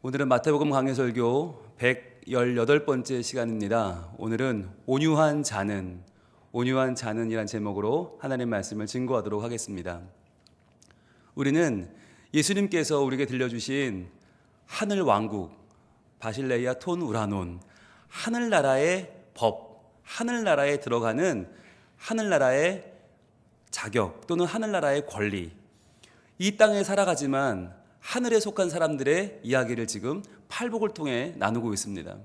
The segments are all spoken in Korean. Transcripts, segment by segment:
오늘은 마태복음 강해설교 118번째 시간입니다. 오늘은 온유한 자는이란 제목으로 하나님의 말씀을 증거하도록 하겠습니다. 우리는 예수님께서 우리에게 들려주신 하늘 왕국, 바실레이아 톤 우라논, 하늘나라의 법, 하늘나라에 들어가는 하늘나라의 자격 또는 하늘나라의 권리, 이 땅에 살아가지만 하늘에 속한 사람들의 이야기를 지금 팔복을 통해 나누고 있습니다.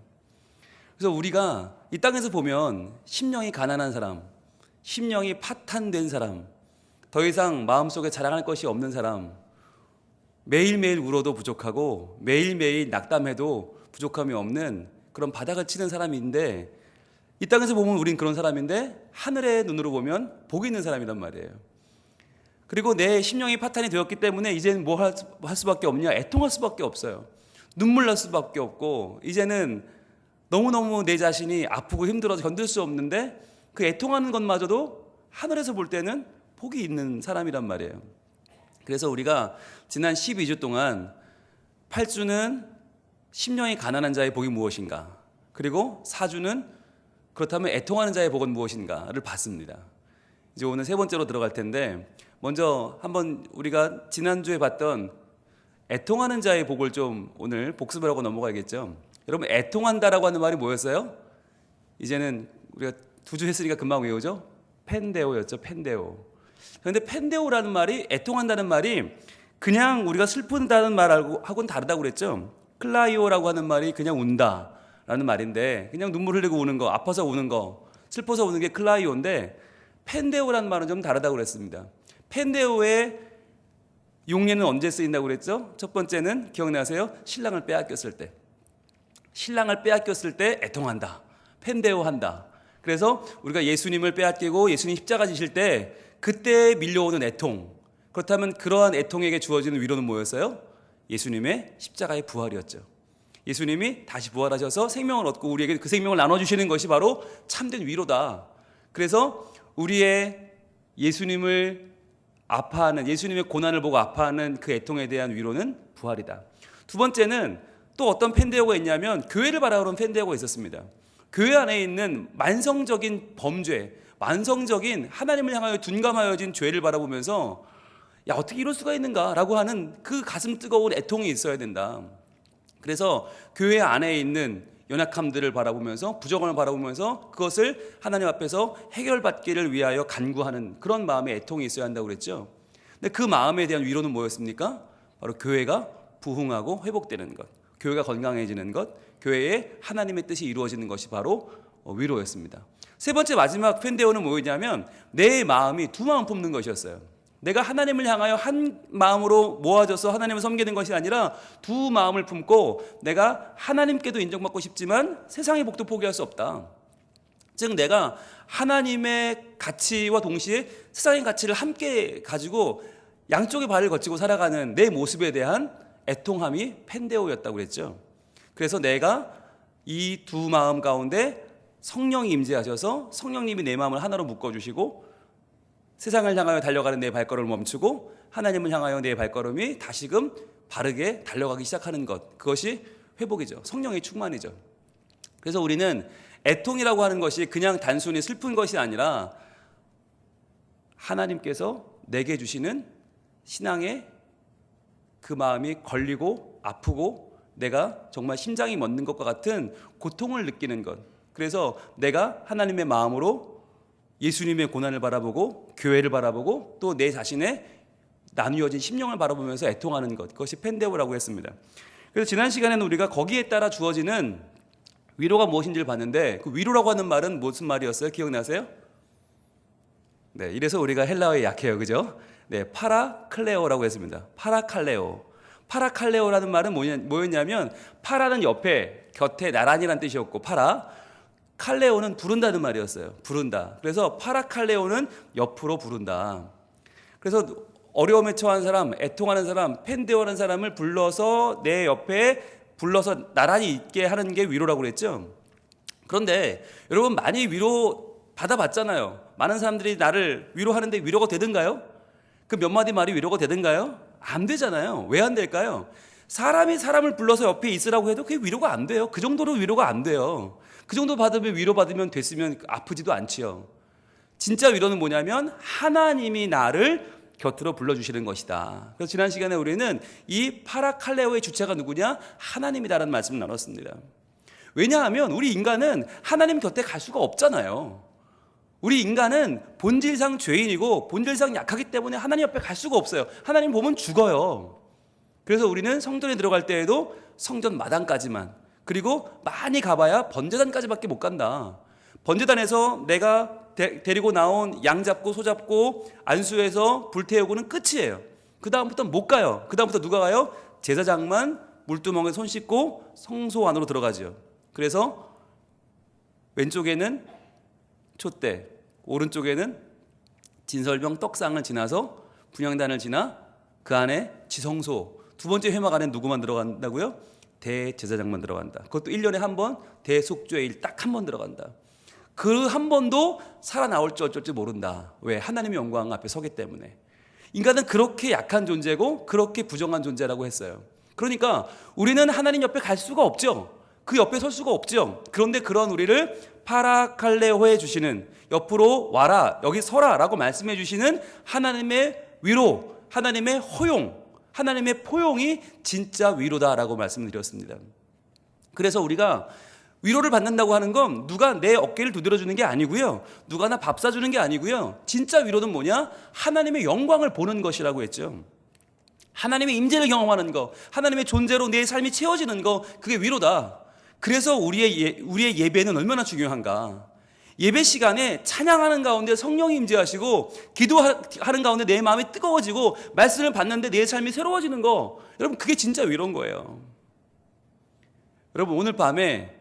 그래서 우리가 이 땅에서 보면 심령이 가난한 사람, 심령이 파탄된 사람, 더 이상 마음속에 자랑할 것이 없는 사람, 매일매일 울어도 부족하고 매일매일 낙담해도 부족함이 없는 그런 바닥을 치는 사람인데, 이 땅에서 보면 우린 그런 사람인데 하늘의 눈으로 보면 복이 있는 사람이란 말이에요. 그리고 내 심령이 파탄이 되었기 때문에 이제는 뭐 할 수밖에 없냐? 애통할 수밖에 없어요. 눈물 날 수밖에 없고, 이제는 너무너무 내 자신이 아프고 힘들어서 견딜 수 없는데 그 애통하는 것마저도 하늘에서 볼 때는 복이 있는 사람이란 말이에요. 그래서 우리가 지난 12주 동안 8주는 심령이 가난한 자의 복이 무엇인가, 그리고 4주는 그렇다면 애통하는 자의 복은 무엇인가를 봤습니다. 이제 오늘 세 번째로 들어갈 텐데, 먼저 한번 우리가 지난주에 봤던 애통하는 자의 복을 좀 오늘 복습을 하고 넘어가야겠죠. 여러분, 애통한다라고 하는 말이 뭐였어요? 이제는 우리가 2주 했으니까 금방 외우죠? 펜데오였죠. 펜데오. 그런데 펜데오라는 말이, 애통한다는 말이 그냥 우리가 슬픈다는 말하고는 다르다고 그랬죠. 클라이오라고 하는 말이 그냥 운다라는 말인데, 그냥 눈물 흘리고 우는 거, 아파서 우는 거, 슬퍼서 우는 게 클라이오인데, 펜데오라는 말은 좀 다르다고 그랬습니다. 펜데오의 용례는 언제 쓰인다고 그랬죠? 첫 번째는 기억나세요? 신랑을 빼앗겼을 때. 신랑을 빼앗겼을 때 애통한다. 펜데오한다. 그래서 우리가 예수님을 빼앗기고 예수님 십자가 지실 때 그때 밀려오는 애통. 그렇다면 그러한 애통에게 주어지는 위로는 뭐였어요? 예수님의 십자가의 부활이었죠. 예수님이 다시 부활하셔서 생명을 얻고 우리에게 그 생명을 나눠주시는 것이 바로 참된 위로다. 그래서 우리의 예수님을 아파하는, 예수님의 고난을 보고 아파하는 그 애통에 대한 위로는 부활이다. 두 번째는 또 어떤 펜데오가 있냐면, 교회를 바라보는 펜데오가 있었습니다. 교회 안에 있는 만성적인 범죄, 만성적인 하나님을 향하여 둔감하여진 죄를 바라보면서 야, 어떻게 이럴 수가 있는가 라고 하는 그 가슴 뜨거운 애통이 있어야 된다. 그래서 교회 안에 있는 연약함들을 바라보면서, 부정을 바라보면서 그것을 하나님 앞에서 해결받기를 위하여 간구하는 그런 마음의 애통이 있어야 한다고 그랬죠. 근데 그 마음에 대한 위로는 뭐였습니까? 바로 교회가 부흥하고 회복되는 것, 교회가 건강해지는 것, 교회에 하나님의 뜻이 이루어지는 것이 바로 위로였습니다. 세 번째, 마지막 펜데오는 뭐였냐면, 내 마음이 두 마음 품는 것이었어요. 내가 하나님을 향하여 한 마음으로 모아져서 하나님을 섬기는 것이 아니라 두 마음을 품고, 내가 하나님께도 인정받고 싶지만 세상의 복도 포기할 수 없다. 즉, 내가 하나님의 가치와 동시에 세상의 가치를 함께 가지고 양쪽의 발을 거치고 살아가는 내 모습에 대한 애통함이 펜데오였다고 그랬죠. 그래서 내가 이 두 마음 가운데 성령이 임재하셔서 성령님이 내 마음을 하나로 묶어주시고, 세상을 향하여 달려가는 내 발걸음을 멈추고 하나님을 향하여 내 발걸음이 다시금 바르게 달려가기 시작하는 것, 그것이 회복이죠. 성령의 충만이죠. 그래서 우리는 애통이라고 하는 것이 그냥 단순히 슬픈 것이 아니라 하나님께서 내게 주시는 신앙의 그 마음이 걸리고 아프고 내가 정말 심장이 멎는 것과 같은 고통을 느끼는 것, 그래서 내가 하나님의 마음으로 예수님의 고난을 바라보고 교회를 바라보고 또 내 자신의 나누어진 심령을 바라보면서 애통하는 것, 그것이 펜데오라고 했습니다. 그래서 지난 시간에는 우리가 거기에 따라 주어지는 위로가 무엇인지를 봤는데, 그 위로라고 하는 말은 무슨 말이었어요? 기억나세요? 네, 이래서 우리가 헬라어에 약해요, 그죠? 네, 파라클레오라고 했습니다. 파라칼레오라는 말은 뭐였냐면, 파라는 옆에, 곁에, 나란히란 뜻이었고, 칼레오는 부른다는 말이었어요. 부른다. 그래서 파라칼레오는 옆으로 부른다. 그래서 어려움에 처한 사람, 애통하는 사람, 펜데오라는 사람을 불러서 내 옆에 불러서 나란히 있게 하는 게 위로라고 그랬죠. 그런데 여러분, 많이 위로 받아봤잖아요. 많은 사람들이 나를 위로하는데 위로가 되든가요? 그 몇 마디 말이 위로가 되든가요? 안 되잖아요. 왜 안 될까요? 사람이 사람을 불러서 옆에 있으라고 해도 그게 위로가 안 돼요. 그 정도로 위로가 안 돼요. 그 정도 받으면 위로받으면 됐으면 아프지도 않지요. 진짜 위로는 뭐냐면 하나님이 나를 곁으로 불러주시는 것이다. 그래서 지난 시간에 우리는 이 파라칼레오의 주체가 누구냐? 하나님이다라는 말씀을 나눴습니다. 왜냐하면 우리 인간은 하나님 곁에 갈 수가 없잖아요. 우리 인간은 본질상 죄인이고 본질상 약하기 때문에 하나님 옆에 갈 수가 없어요. 하나님 보면 죽어요. 그래서 우리는 성전에 들어갈 때에도 성전 마당까지만, 그리고 많이 가봐야 번제단까지밖에 못 간다. 번제단에서 내가 데리고 나온 양 잡고 소 잡고 안수해서 불태우고는 끝이에요. 그 다음부터는 못 가요. 그 다음부터 누가 가요? 제사장만 물두멍에 손 씻고 성소 안으로 들어가죠. 그래서 왼쪽에는 촛대, 오른쪽에는 진설병 떡상을 지나서 분향단을 지나 그 안에 지성소, 두 번째 회막 안에 누구만 들어간다고요? 대제사장만 들어간다. 그것도 1년에 한 번 대속죄일 딱 한 번 들어간다. 그 한 번도 살아나올지 어쩔지 모른다. 왜? 하나님의 영광 앞에 서기 때문에. 인간은 그렇게 약한 존재고 그렇게 부정한 존재라고 했어요. 그러니까 우리는 하나님 옆에 갈 수가 없죠. 그 옆에 설 수가 없죠. 그런데 그런 우리를 파라칼레오해 주시는, 옆으로 와라, 여기 서라 라고 말씀해 주시는 하나님의 위로, 하나님의 허용, 하나님의 포용이 진짜 위로다라고 말씀드렸습니다. 그래서 우리가 위로를 받는다고 하는 건 누가 내 어깨를 두드려주는 게 아니고요, 누가 나 밥 사주는 게 아니고요, 진짜 위로는 뭐냐? 하나님의 영광을 보는 것이라고 했죠. 하나님의 임재를 경험하는 거, 하나님의 존재로 내 삶이 채워지는 거, 그게 위로다. 그래서 우리의 예배는 얼마나 중요한가. 예배 시간에 찬양하는 가운데 성령이 임재하시고 기도하는 가운데 내 마음이 뜨거워지고 말씀을 받는데 내 삶이 새로워지는 거, 여러분 그게 진짜 위로인 거예요. 여러분 오늘 밤에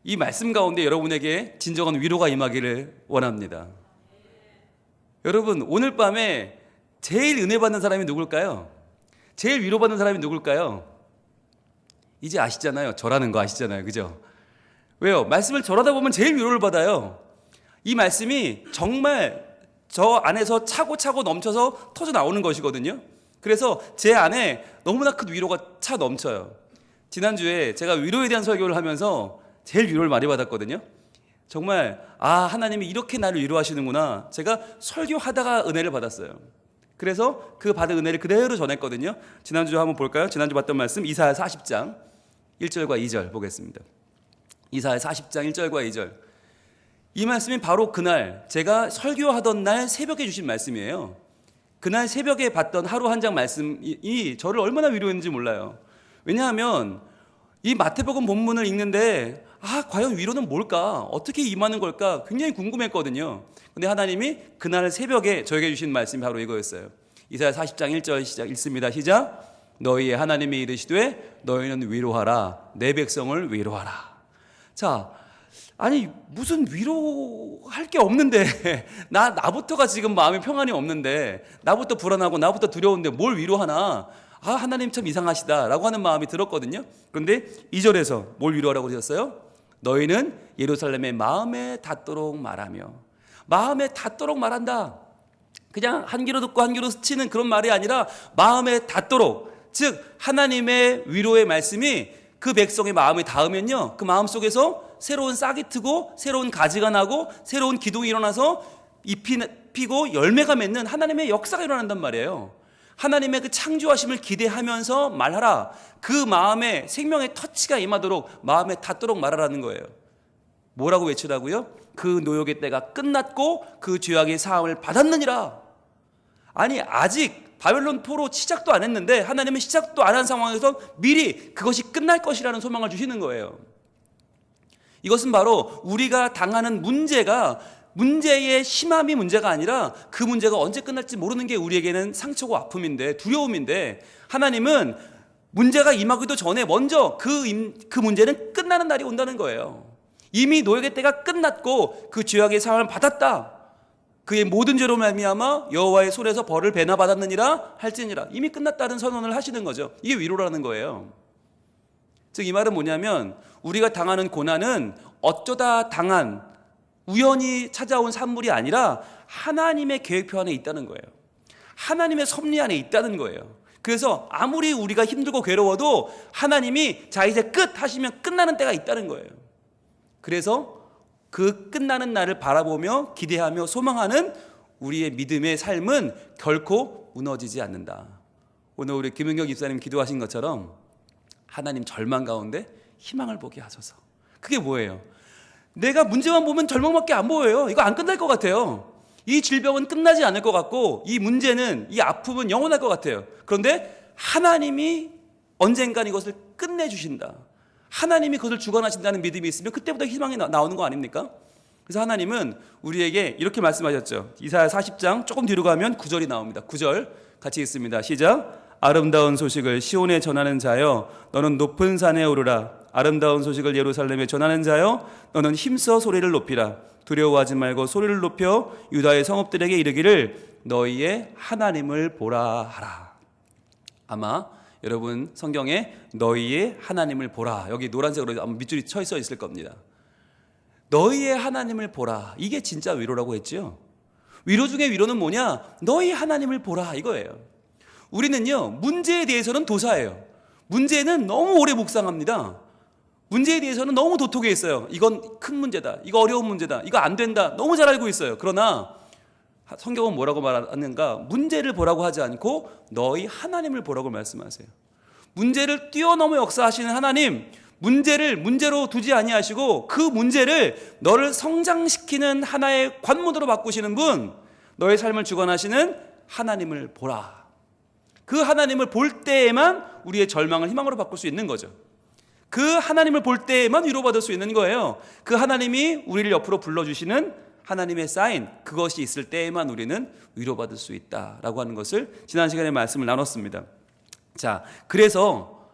이 말씀 가운데 여러분에게 진정한 위로가 임하기를 원합니다. 여러분 오늘 밤에 제일 은혜 받는 사람이 누굴까요? 제일 위로받는 사람이 누굴까요? 이제 아시잖아요. 저라는 거 아시잖아요. 그죠? 왜요? 말씀을 절하다 보면 제일 위로를 받아요. 이 말씀이 정말 저 안에서 차고 넘쳐서 터져 나오는 것이거든요. 그래서 제 안에 너무나 큰 위로가 차 넘쳐요. 지난주에 제가 위로에 대한 설교를 하면서 제일 위로를 많이 받았거든요. 정말 하나님이 이렇게 나를 위로하시는구나. 제가 설교하다가 은혜를 받았어요. 그래서 그 받은 은혜를 그대로 전했거든요. 지난주 한번 볼까요? 지난주 봤던 말씀 이사야 40장 1절과 2절 보겠습니다. 이사야 40장 1절과 2절. 이 말씀이 바로 그날 제가 설교하던 날 새벽에 주신 말씀이에요. 그날 새벽에 봤던 하루 한 장 말씀이 저를 얼마나 위로했는지 몰라요. 왜냐하면 이 마태복음 본문을 읽는데 과연 위로는 뭘까? 어떻게 임하는 걸까? 굉장히 궁금했거든요. 근데 하나님이 그날 새벽에 저에게 주신 말씀이 바로 이거였어요. 이사야 40장 1절 시작 읽습니다. 시작. 너희의 하나님이 이르시되 너희는 위로하라. 내 백성을 위로하라. 자, 아니 무슨 위로할 게 없는데 나부터가 지금 마음이 평안이 없는데, 나부터 불안하고 나부터 두려운데 뭘 위로하나? 하나님 참 이상하시다라고 하는 마음이 들었거든요. 그런데 2절에서 뭘 위로하라고 하셨어요? 너희는 예루살렘의 마음에 닿도록 말하며. 마음에 닿도록 말한다. 그냥 한 귀로 듣고 한 귀로 스치는 그런 말이 아니라 마음에 닿도록, 즉 하나님의 위로의 말씀이 그 백성의 마음에 닿으면요, 그 마음 속에서 새로운 싹이 트고 새로운 가지가 나고 새로운 기둥이 일어나서 잎이 피고 열매가 맺는 하나님의 역사가 일어난단 말이에요. 하나님의 그 창조하심을 기대하면서 말하라. 그 마음에 생명의 터치가 임하도록 마음에 닿도록 말하라는 거예요. 뭐라고 외치라고요? 그 노역의 때가 끝났고 그 죄악의 사함을 받았느니라. 아니 아직 바벨론 포로 시작도 안 했는데 하나님은 시작도 안 한 상황에서 미리 그것이 끝날 것이라는 소망을 주시는 거예요. 이것은 바로 우리가 당하는 문제의 심함이 문제가 아니라 그 문제가 언제 끝날지 모르는 게 우리에게는 상처고 아픔인데, 두려움인데, 하나님은 문제가 임하기도 전에 먼저 그 문제는 끝나는 날이 온다는 거예요. 이미 노역의 때가 끝났고 그 죄악의 사함을 받았다. 그의 모든 죄로 말미암아 여호와의 손에서 벌을 배나 받았느니라 할지니라. 이미 끝났다는 선언을 하시는 거죠. 이게 위로라는 거예요. 즉 이 말은 뭐냐면 우리가 당하는 고난은 어쩌다 당한 우연히 찾아온 산물이 아니라 하나님의 계획표 안에 있다는 거예요. 하나님의 섭리 안에 있다는 거예요. 그래서 아무리 우리가 힘들고 괴로워도 하나님이 자 이제 끝 하시면 끝나는 때가 있다는 거예요. 그래서 그 끝나는 날을 바라보며 기대하며 소망하는 우리의 믿음의 삶은 결코 무너지지 않는다. 오늘 우리 김은경 집사님 기도하신 것처럼 하나님 절망 가운데 희망을 보게 하소서. 그게 뭐예요? 내가 문제만 보면 절망밖에 안 보여요. 이거 안 끝날 것 같아요. 이 질병은 끝나지 않을 것 같고 이 문제는, 이 아픔은 영원할 것 같아요. 그런데 하나님이 언젠간 이것을 끝내주신다. 하나님이 그것을 주관하신다는 믿음이 있으면 그때부터 희망이 나오는 거 아닙니까? 그래서 하나님은 우리에게 이렇게 말씀하셨죠. 이사야 40장 조금 뒤로 가면 9절이 나옵니다. 9절 같이 읽습니다. 시작. 아름다운 소식을 시온에 전하는 자여 너는 높은 산에 오르라. 아름다운 소식을 예루살렘에 전하는 자여 너는 힘써 소리를 높이라. 두려워하지 말고 소리를 높여 유다의 성읍들에게 이르기를 너희의 하나님을 보라 하라. 아마 여러분 성경에 너희의 하나님을 보라, 여기 노란색으로 아마 밑줄이 쳐 있을 겁니다. 너희의 하나님을 보라, 이게 진짜 위로라고 했죠. 위로 중에 위로는 뭐냐? 너희 하나님을 보라 이거예요. 우리는요 문제에 대해서는 도사예요. 문제는 너무 오래 묵상합니다. 문제에 대해서는 너무 도톡해 있어요. 이건 큰 문제다, 이거 어려운 문제다, 이거 안 된다, 너무 잘 알고 있어요. 그러나 성경은 뭐라고 말하는가? 문제를 보라고 하지 않고 너희 하나님을 보라고 말씀하세요. 문제를 뛰어넘어 역사하시는 하나님, 문제를 문제로 두지 아니하시고 그 문제를 너를 성장시키는 하나의 관문으로 바꾸시는 분, 너의 삶을 주관하시는 하나님을 보라. 그 하나님을 볼 때에만 우리의 절망을 희망으로 바꿀 수 있는 거죠. 그 하나님을 볼 때에만 위로받을 수 있는 거예요. 그 하나님이 우리를 옆으로 불러주시는 하나님의 사인, 그것이 있을 때에만 우리는 위로받을 수 있다라고 하는 것을 지난 시간에 말씀을 나눴습니다. 자, 그래서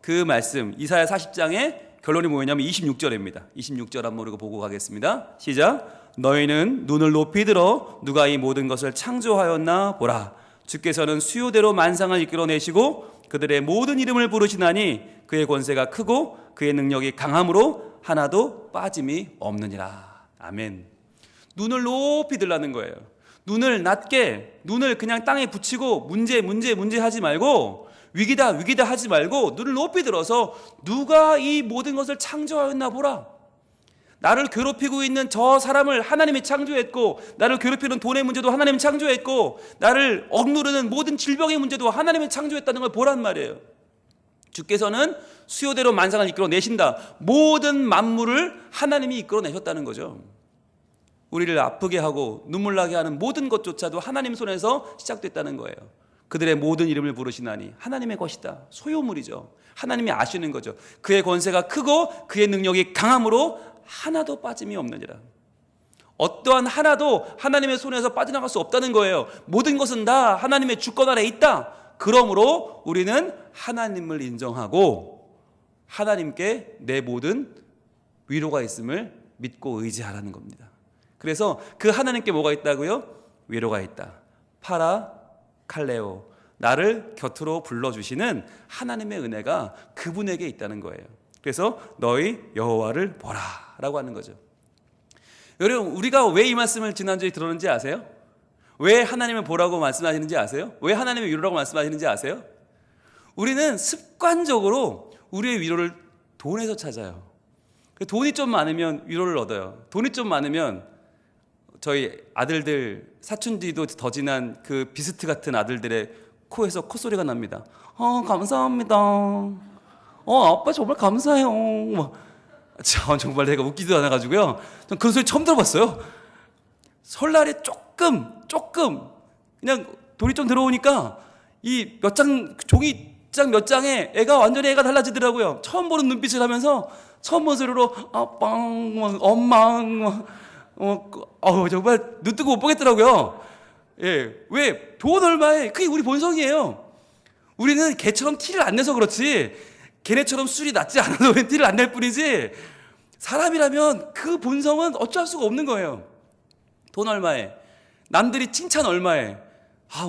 그 말씀 이사야 40장의 결론이 뭐냐면 26절입니다. 26절 한번 우리가 보고 가겠습니다. 시작. 너희는 눈을 높이 들어 누가 이 모든 것을 창조하였나 보라. 주께서는 수요대로 만상을 이끌어내시고 그들의 모든 이름을 부르시나니 그의 권세가 크고 그의 능력이 강함으로 하나도 빠짐이 없느니라. 아멘. 눈을 높이 들라는 거예요. 눈을 낮게, 눈을 그냥 땅에 붙이고 문제 하지 말고 위기다 하지 말고 눈을 높이 들어서 누가 이 모든 것을 창조하였나 보라. 나를 괴롭히고 있는 저 사람을 하나님이 창조했고, 나를 괴롭히는 돈의 문제도 하나님이 창조했고, 나를 억누르는 모든 질병의 문제도 하나님이 창조했다는 걸 보란 말이에요. 주께서는 수요대로 만상을 이끌어내신다. 모든 만물을 하나님이 이끌어내셨다는 거죠. 우리를 아프게 하고 눈물 나게 하는 모든 것조차도 하나님 손에서 시작됐다는 거예요. 그들의 모든 이름을 부르시나니 하나님의 것이다. 소유물이죠. 하나님이 아시는 거죠. 그의 권세가 크고 그의 능력이 강함으로 하나도 빠짐이 없느니라. 어떠한 하나도 하나님의 손에서 빠져나갈 수 없다는 거예요. 모든 것은 다 하나님의 주권 아래 있다. 그러므로 우리는 하나님을 인정하고 하나님께 내 모든 위로가 있음을 믿고 의지하라는 겁니다. 그래서 그 하나님께 뭐가 있다고요? 위로가 있다. 파라 칼레오, 나를 곁으로 불러주시는 하나님의 은혜가 그분에게 있다는 거예요. 그래서 너희 여호와를 보라 라고 하는 거죠. 여러분, 우리가 왜 이 말씀을 지난주에 들었는지 아세요? 왜 하나님을 보라고 말씀하시는지 아세요? 왜 하나님의 위로라고 말씀하시는지 아세요? 우리는 습관적으로 우리의 위로를 돈에서 찾아요. 돈이 좀 많으면 위로를 얻어요. 돈이 좀 많으면 저희 아들들, 사춘기도 더 지난 그 비스트 같은 아들들의 코에서 콧소리가 납니다. 감사합니다. 아빠 정말 감사해요. 정말 내가 웃기도 않아가지고요. 전 그런 소리 처음 들어봤어요. 설날에 조금 그냥 돈이 좀 들어오니까 이 몇 장 종이장 몇 장에 완전히 애가 달라지더라고요. 처음 보는 눈빛을 하면서 처음 본 소리로 아빠, 엄마, 정말 눈 뜨고 못 보겠더라고요. 예, 왜? 돈 얼마에? 그게 우리 본성이에요. 우리는 걔처럼 티를 안 내서 그렇지, 걔네처럼 술이 낮지 않아도 우리는 티를 안 낼 뿐이지, 사람이라면 그 본성은 어쩔 수가 없는 거예요. 돈 얼마에? 남들이 칭찬 얼마에?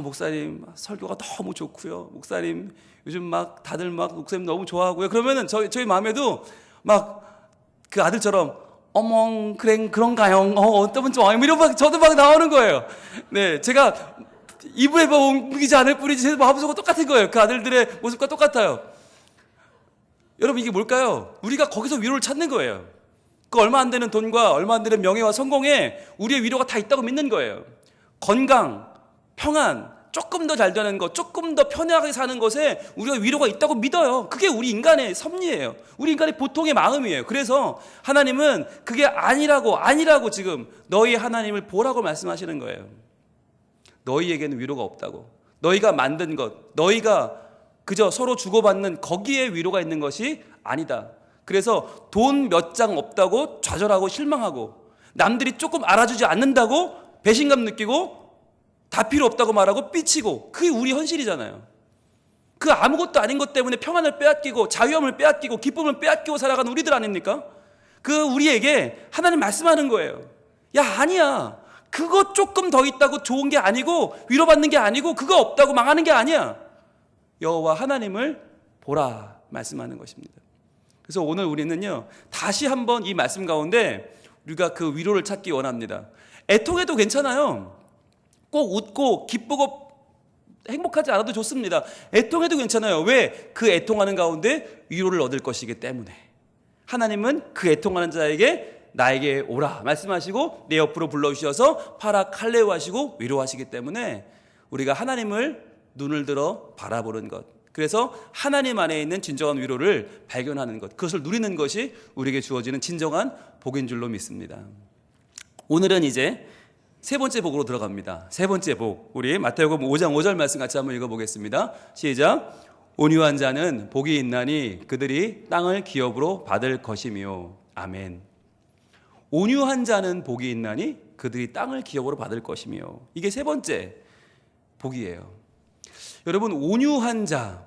목사님 설교가 너무 좋고요. 목사님 요즘 막 다들 막 목사님 너무 좋아하고요. 그러면은 저희 마음에도 막 그 아들처럼 어머 그런가요? 어떤 분 좋아요? 이런 막 저도 막 나오는 거예요. 네, 제가 이브에 옮기지 않을 뿐이지 제 마음속은 똑같은 거예요. 그 아들들의 모습과 똑같아요. 여러분, 이게 뭘까요? 우리가 거기서 위로를 찾는 거예요. 그 얼마 안 되는 돈과 얼마 안 되는 명예와 성공에 우리의 위로가 다 있다고 믿는 거예요. 건강, 평안, 조금 더 잘 되는 것, 조금 더 편하게 사는 것에 우리가 위로가 있다고 믿어요. 그게 우리 인간의 섭리예요. 우리 인간의 보통의 마음이에요. 그래서 하나님은 그게 아니라고 지금 너희 하나님을 보라고 말씀하시는 거예요. 너희에게는 위로가 없다고. 너희가 만든 것, 너희가 그저 서로 주고받는 거기에 위로가 있는 것이 아니다. 그래서 돈 몇 장 없다고 좌절하고 실망하고, 남들이 조금 알아주지 않는다고 배신감 느끼고, 다 필요 없다고 말하고 삐치고, 그게 우리 현실이잖아요. 그 아무것도 아닌 것 때문에 평안을 빼앗기고 자유함을 빼앗기고 기쁨을 빼앗기고 살아가는 우리들 아닙니까? 그 우리에게 하나님 말씀하는 거예요. 야, 아니야. 그거 조금 더 있다고 좋은 게 아니고 위로받는 게 아니고 그거 없다고 망하는 게 아니야. 여호와 하나님을 보라 말씀하는 것입니다. 그래서 오늘 우리는요, 다시 한번 이 말씀 가운데 우리가 그 위로를 찾기 원합니다. 애통해도 괜찮아요. 꼭 웃고 기쁘고 행복하지 않아도 좋습니다. 애통해도 괜찮아요. 왜? 그 애통하는 가운데 위로를 얻을 것이기 때문에. 하나님은 그 애통하는 자에게 나에게 오라 말씀하시고 내 옆으로 불러주셔서 파라칼레오 하시고 위로하시기 때문에 우리가 하나님을 눈을 들어 바라보는 것, 그래서 하나님 안에 있는 진정한 위로를 발견하는 것, 그것을 누리는 것이 우리에게 주어지는 진정한 복인 줄로 믿습니다. 오늘은 이제 세 번째 복으로 들어갑니다. 세 번째 복, 우리 마태복음 5장 5절 말씀 같이 한번 읽어보겠습니다. 시작. 온유한 자는 복이 있나니 그들이 땅을 기업으로 받을 것이며. 아멘. 온유한 자는 복이 있나니 그들이 땅을 기업으로 받을 것이며. 이게 세 번째 복이에요. 여러분, 온유한 자,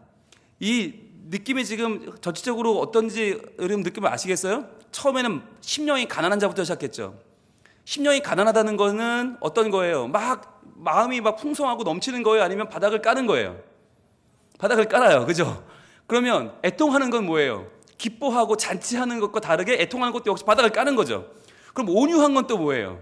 이 느낌이 지금 전체적으로 어떤지 여러분 느낌을 아시겠어요? 처음에는 심령이 가난한 자부터 시작했죠. 심령이 가난하다는 거는 어떤 거예요? 막 마음이 막 풍성하고 넘치는 거예요? 아니면 바닥을 까는 거예요? 바닥을 깔아요. 그죠? 그러면 애통하는 건 뭐예요? 기뻐하고 잔치하는 것과 다르게 애통하는 것도 역시 바닥을 까는 거죠. 그럼 온유한 건 또 뭐예요?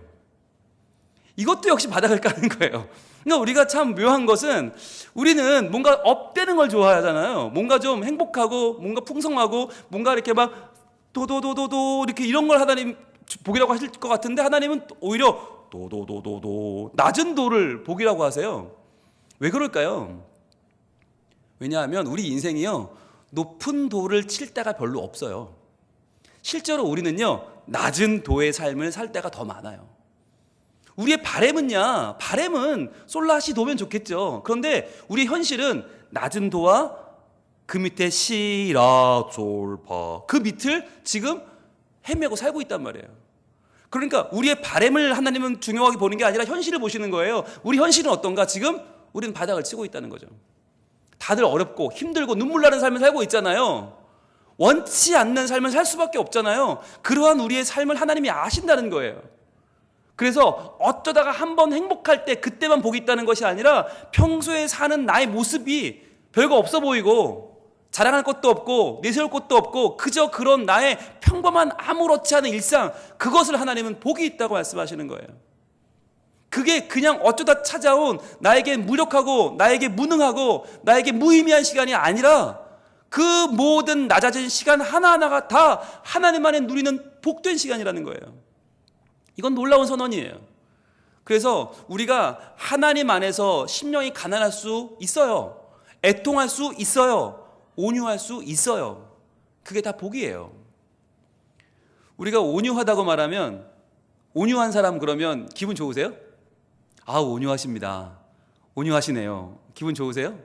이것도 역시 바닥을 까는 거예요. 그러니까 우리가 참 묘한 것은 우리는 뭔가 업되는 걸 좋아하잖아요. 뭔가 좀 행복하고 뭔가 풍성하고 뭔가 이렇게 막 도도도도도 이렇게 이런 걸 하나님 복이라고 하실 것 같은데, 하나님은 오히려 도도도도도 낮은 도를 복이라고 하세요. 왜 그럴까요? 왜냐하면 우리 인생이요, 높은 도를 칠 때가 별로 없어요. 실제로 우리는요, 낮은 도의 삶을 살 때가 더 많아요. 우리의 바램은 솔라시 도면 좋겠죠. 그런데 우리 현실은 낮은 도와 그 밑에 시라 졸파, 그 밑을 지금 헤매고 살고 있단 말이에요. 그러니까 우리의 바램을 하나님은 중요하게 보는 게 아니라 현실을 보시는 거예요. 우리 현실은 어떤가? 지금 우리는 바닥을 치고 있다는 거죠. 다들 어렵고 힘들고 눈물 나는 삶을 살고 있잖아요. 원치 않는 삶을 살 수밖에 없잖아요. 그러한 우리의 삶을 하나님이 아신다는 거예요. 그래서 어쩌다가 한번 행복할 때 그때만 복이 있다는 것이 아니라 평소에 사는 나의 모습이 별거 없어 보이고 자랑할 것도 없고 내세울 것도 없고 그저 그런 나의 평범한 아무렇지 않은 일상, 그것을 하나님은 복이 있다고 말씀하시는 거예요. 그게 그냥 어쩌다 찾아온 나에게 무력하고 나에게 무능하고 나에게 무의미한 시간이 아니라 그 모든 낮아진 시간 하나하나가 다 하나님 안에 누리는 복된 시간이라는 거예요. 이건 놀라운 선언이에요. 그래서 우리가 하나님 안에서 심령이 가난할 수 있어요. 애통할 수 있어요. 온유할 수 있어요. 그게 다 복이에요. 우리가 온유하다고 말하면, 온유한 사람 그러면 기분 좋으세요? 아, 온유하십니다. 온유하시네요. 기분 좋으세요?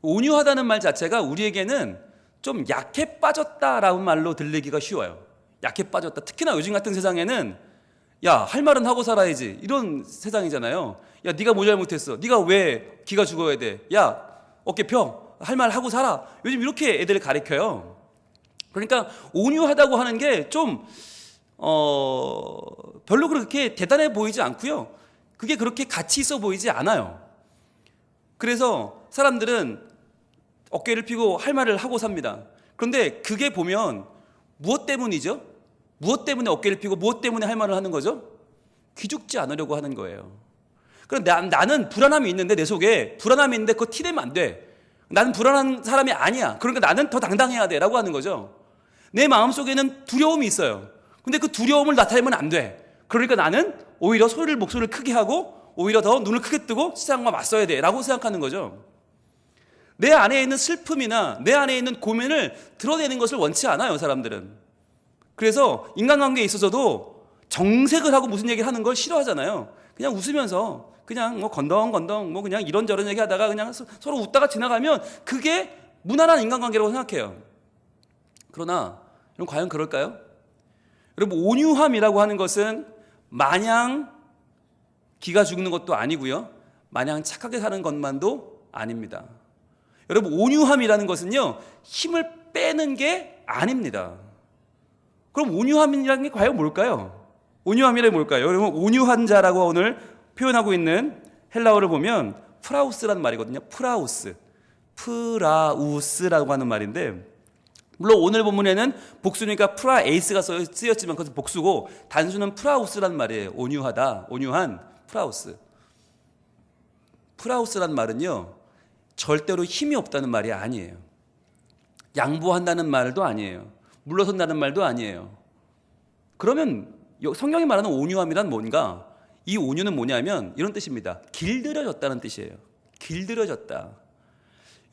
온유하다는 말 자체가 우리에게는 좀 약해 빠졌다라는 말로 들리기가 쉬워요. 약해 빠졌다. 특히나 요즘 같은 세상에는 야, 할 말은 하고 살아야지, 이런 세상이잖아요. 야, 네가 뭐 잘못했어? 네가 왜 기가 죽어야 돼? 야, 어깨 펴. 할 말 하고 살아. 요즘 이렇게 애들을 가르쳐요. 그러니까 온유하다고 하는 게 좀 별로 그렇게 대단해 보이지 않고요. 그게 그렇게 가치 있어 보이지 않아요. 그래서 사람들은 어깨를 펴고 할 말을 하고 삽니다. 그런데 그게 보면 무엇 때문이죠? 무엇 때문에 어깨를 펴고 무엇 때문에 할 말을 하는 거죠? 기죽지 않으려고 하는 거예요. 그럼 나는 불안함이 있는데, 내 속에 불안함이 있는데 그거 티내면 안 돼. 나는 불안한 사람이 아니야. 그러니까 나는 더 당당해야 돼 라고 하는 거죠. 내 마음속에는 두려움이 있어요. 근데 그 두려움을 나타내면 안 돼. 그러니까 나는 오히려 목소리를 크게 하고 오히려 더 눈을 크게 뜨고 세상과 맞서야 돼 라고 생각하는 거죠. 내 안에 있는 슬픔이나 내 안에 있는 고민을 드러내는 것을 원치 않아요, 사람들은. 그래서 인간관계에 있어서도 정색을 하고 무슨 얘기를 하는 걸 싫어하잖아요. 그냥 웃으면서 그냥 뭐 건덩건덩 뭐 그냥 이런저런 얘기 하다가 그냥 서로 웃다가 지나가면 그게 무난한 인간관계라고 생각해요. 그러나 여러분, 과연 그럴까요? 여러분, 온유함이라고 하는 것은 마냥 기가 죽는 것도 아니고요, 마냥 착하게 사는 것만도 아닙니다. 여러분, 온유함이라는 것은요, 힘을 빼는 게 아닙니다. 그럼 온유함이라는 게 과연 뭘까요? 온유함이란 뭘까요? 여러분, 온유한 자라고 오늘 표현하고 있는 헬라어를 보면 프라우스라는 말이거든요. 프라우스라고 하는 말인데, 물론 오늘 본문에는 복수니까 프라에이스가 쓰였지만 그것은 복수고 단수는 프라우스라는 말이에요. 온유하다, 온유한, 프라우스. 프라우스라는 말은요, 절대로 힘이 없다는 말이 아니에요. 양보한다는 말도 아니에요. 물러선다는 말도 아니에요. 그러면 성경이 말하는 온유함이란 뭔가? 이 온유는 뭐냐면 이런 뜻입니다. 길들여졌다는 뜻이에요. 길들여졌다.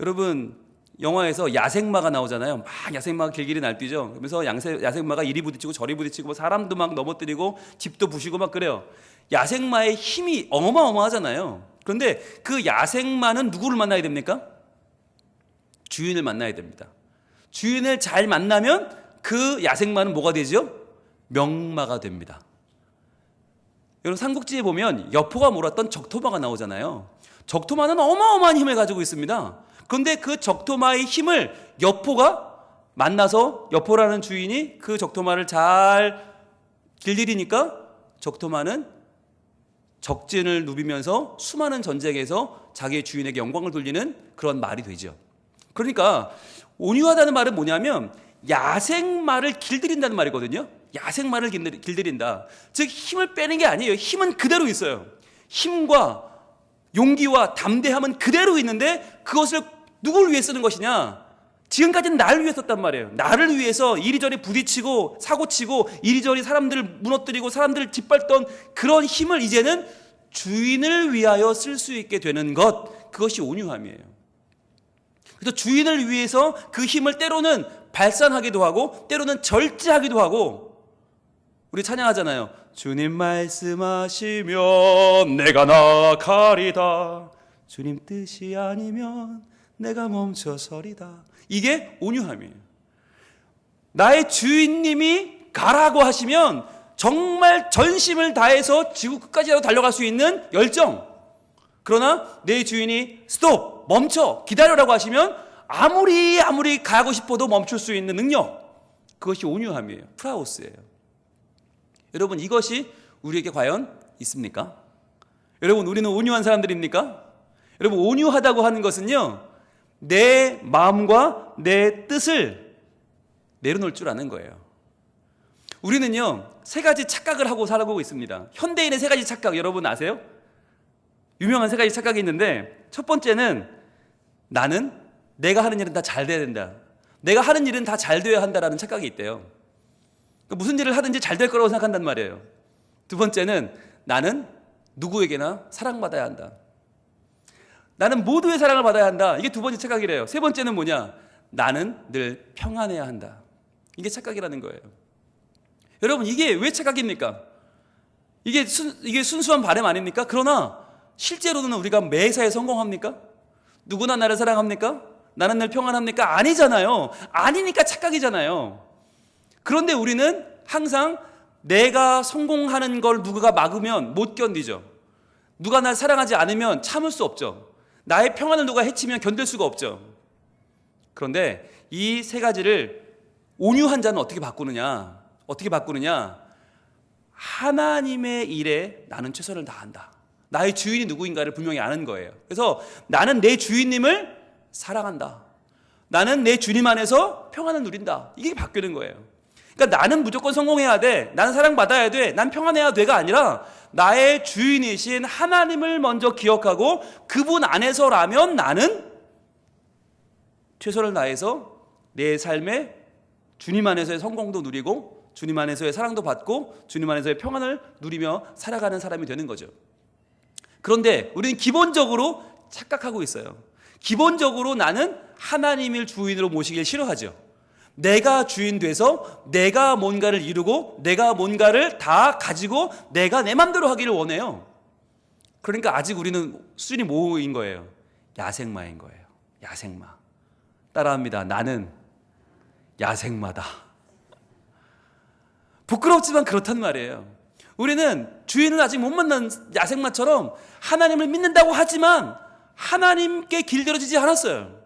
여러분, 영화에서 야생마가 나오잖아요. 막 야생마가 길길이 날뛰죠. 그러면서 야생마가 이리 부딪히고 저리 부딪히고 사람도 막 넘어뜨리고 집도 부시고 막 그래요. 야생마의 힘이 어마어마하잖아요. 그런데 그 야생마는 누구를 만나야 됩니까? 주인을 만나야 됩니다. 주인을 잘 만나면 그 야생마는 뭐가 되죠? 명마가 됩니다. 여러분, 삼국지에 보면 여포가 몰았던 적토마가 나오잖아요. 적토마는 어마어마한 힘을 가지고 있습니다. 그런데 그 적토마의 힘을 여포가 만나서 여포라는 주인이 그 적토마를 잘 길들이니까 적토마는 적진을 누비면서 수많은 전쟁에서 자기의 주인에게 영광을 돌리는 그런 말이 되죠. 그러니까 온유하다는 말은 뭐냐면 야생마를 길들인다는 말이거든요. 야생마를 길들인다. 즉 힘을 빼는 게 아니에요. 힘은 그대로 있어요. 힘과 용기와 담대함은 그대로 있는데 그것을 누구를 위해 쓰는 것이냐? 지금까지는 나를 위해 썼단 말이에요. 나를 위해서 이리저리 부딪히고 사고치고 이리저리 사람들을 무너뜨리고 사람들을 짓밟던 그런 힘을 이제는 주인을 위하여 쓸 수 있게 되는 것, 그것이 온유함이에요. 그래서 주인을 위해서 그 힘을 때로는 발산하기도 하고 때로는 절제하기도 하고, 우리 찬양하잖아요. 주님 말씀하시면 내가 나아가리다. 주님 뜻이 아니면 내가 멈춰서리다. 이게 온유함이에요. 나의 주인님이 가라고 하시면 정말 전심을 다해서 지구 끝까지라도 달려갈 수 있는 열정. 그러나 내 주인이 스톱, 멈춰, 기다려라고 하시면 아무리 가고 싶어도 멈출 수 있는 능력. 그것이 온유함이에요. 프라우스예요. 여러분, 이것이 우리에게 과연 있습니까? 여러분, 우리는 온유한 사람들입니까? 여러분, 온유하다고 하는 것은요, 내 마음과 내 뜻을 내려놓을 줄 아는 거예요. 우리는요, 세 가지 착각을 하고 살아가고 있습니다. 현대인의 세 가지 착각, 여러분 아세요? 유명한 세 가지 착각이 있는데, 첫 번째는 나는 내가 하는 일은 다 잘 돼야 된다. 내가 하는 일은 다 잘 돼야 한다라는 착각이 있대요. 그러니까 무슨 일을 하든지 잘 될 거라고 생각한단 말이에요. 두 번째는 나는 누구에게나 사랑받아야 한다. 나는 모두의 사랑을 받아야 한다. 이게 두 번째 착각이래요. 세 번째는 뭐냐? 나는 늘 평안해야 한다. 이게 착각이라는 거예요. 여러분, 이게 왜 착각입니까? 이게 순수한 바람 아닙니까? 그러나 실제로는 우리가 매사에 성공합니까? 누구나 나를 사랑합니까? 나는 늘 평안합니까? 아니잖아요. 아니니까 착각이잖아요. 그런데 우리는 항상 내가 성공하는 걸 누가 막으면 못 견디죠. 누가 날 사랑하지 않으면 참을 수 없죠. 나의 평안을 누가 해치면 견딜 수가 없죠. 그런데 이 세 가지를 온유한 자는 어떻게 바꾸느냐? 하나님의 일에 나는 최선을 다한다. 나의 주인이 누구인가를 분명히 아는 거예요. 그래서 나는 내 주인님을 사랑한다. 나는 내 주님 안에서 평안을 누린다. 이게 바뀌는 거예요. 그러니까 나는 무조건 성공해야 돼, 나는 사랑받아야 돼, 난 평안해야 돼가 아니라 나의 주인이신 하나님을 먼저 기억하고 그분 안에서라면 나는 최선을 다해서 내 삶에 주님 안에서의 성공도 누리고 주님 안에서의 사랑도 받고 주님 안에서의 평안을 누리며 살아가는 사람이 되는 거죠. 그런데 우리는 기본적으로 착각하고 있어요. 기본적으로 나는 하나님을 주인으로 모시길 싫어하죠. 내가 주인 돼서 내가 뭔가를 이루고 내가 뭔가를 다 가지고 내가 내 맘대로 하기를 원해요. 그러니까 아직 우리는 수준이 뭐인 거예요? 야생마인 거예요. 야생마. 따라합니다. 나는 야생마다. 부끄럽지만 그렇단 말이에요. 우리는 주인을 아직 못 만난 야생마처럼 하나님을 믿는다고 하지만 하나님께 길들여지지 않았어요.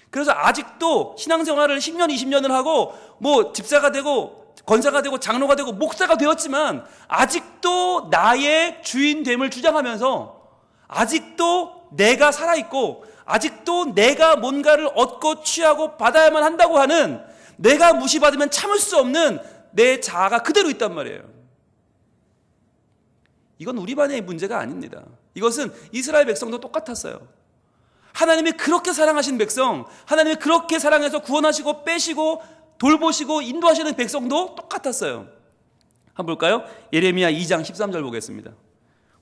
그래서 아직도 신앙생활을 10년, 20년을 하고 뭐 집사가 되고 권사가 되고 장로가 되고 목사가 되었지만 아직도 나의 주인됨을 주장하면서 아직도 내가 살아있고 아직도 내가 뭔가를 얻고 취하고 받아야만 한다고 하는 내가 무시받으면 참을 수 없는 내 자아가 그대로 있단 말이에요. 이건 우리만의 문제가 아닙니다. 이것은 이스라엘 백성도 똑같았어요. 하나님이 그렇게 사랑하신 백성, 하나님이 그렇게 사랑해서 구원하시고 빼시고 돌보시고 인도하시는 백성도 똑같았어요. 한번 볼까요? 예레미야 2장 13절 보겠습니다.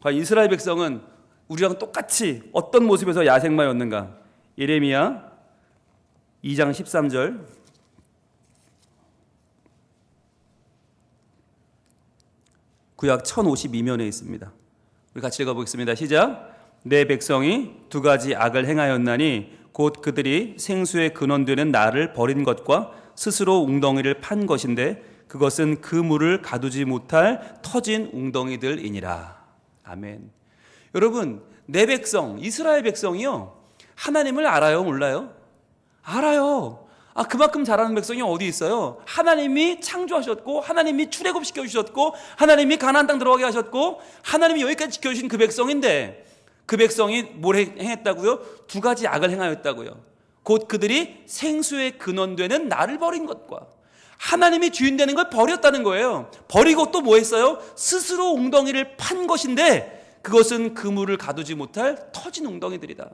과연 이스라엘 백성은 우리랑 똑같이 어떤 모습에서 야생마였는가? 예레미야 2장 13절. 구약 1052면에 있습니다. 우리 같이 읽어보겠습니다. 시작. 내 백성이 두 가지 악을 행하였나니 곧 그들이 생수의 근원되는 나를 버린 것과 스스로 웅덩이를 판 것인데 그것은 그 물을 가두지 못할 터진 웅덩이들이니라. 아멘. 여러분, 내 백성, 이스라엘 백성이요, 하나님을 알아요, 몰라요? 알아요. 그만큼 잘하는 백성이 어디 있어요? 하나님이 창조하셨고 하나님이 출애굽시켜 주셨고 하나님이 가나안 땅 들어가게 하셨고 하나님이 여기까지 지켜주신 그 백성인데 그 백성이 뭘 행했다고요? 두 가지 악을 행하였다고요. 곧 그들이 생수의 근원되는 나를 버린 것과 하나님이 주인 되는 걸 버렸다는 거예요. 버리고 또 뭐 했어요? 스스로 웅덩이를 판 것인데 그것은 그 물을 가두지 못할 터진 웅덩이들이다.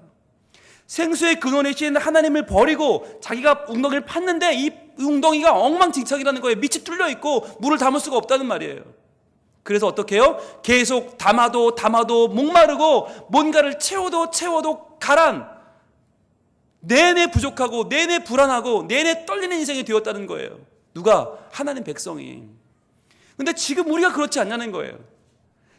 생수의 근원이신 하나님을 버리고 자기가 웅덩이를 팠는데 이 웅덩이가 엉망진창이라는 거예요. 밑이 뚫려 있고 물을 담을 수가 없다는 말이에요. 그래서 어떻게 해요? 계속 담아도 목마르고 뭔가를 채워도 가란, 내내 부족하고 내내 불안하고 내내 떨리는 인생이 되었다는 거예요. 누가? 하나님 백성이. 근데 지금 우리가 그렇지 않냐는 거예요.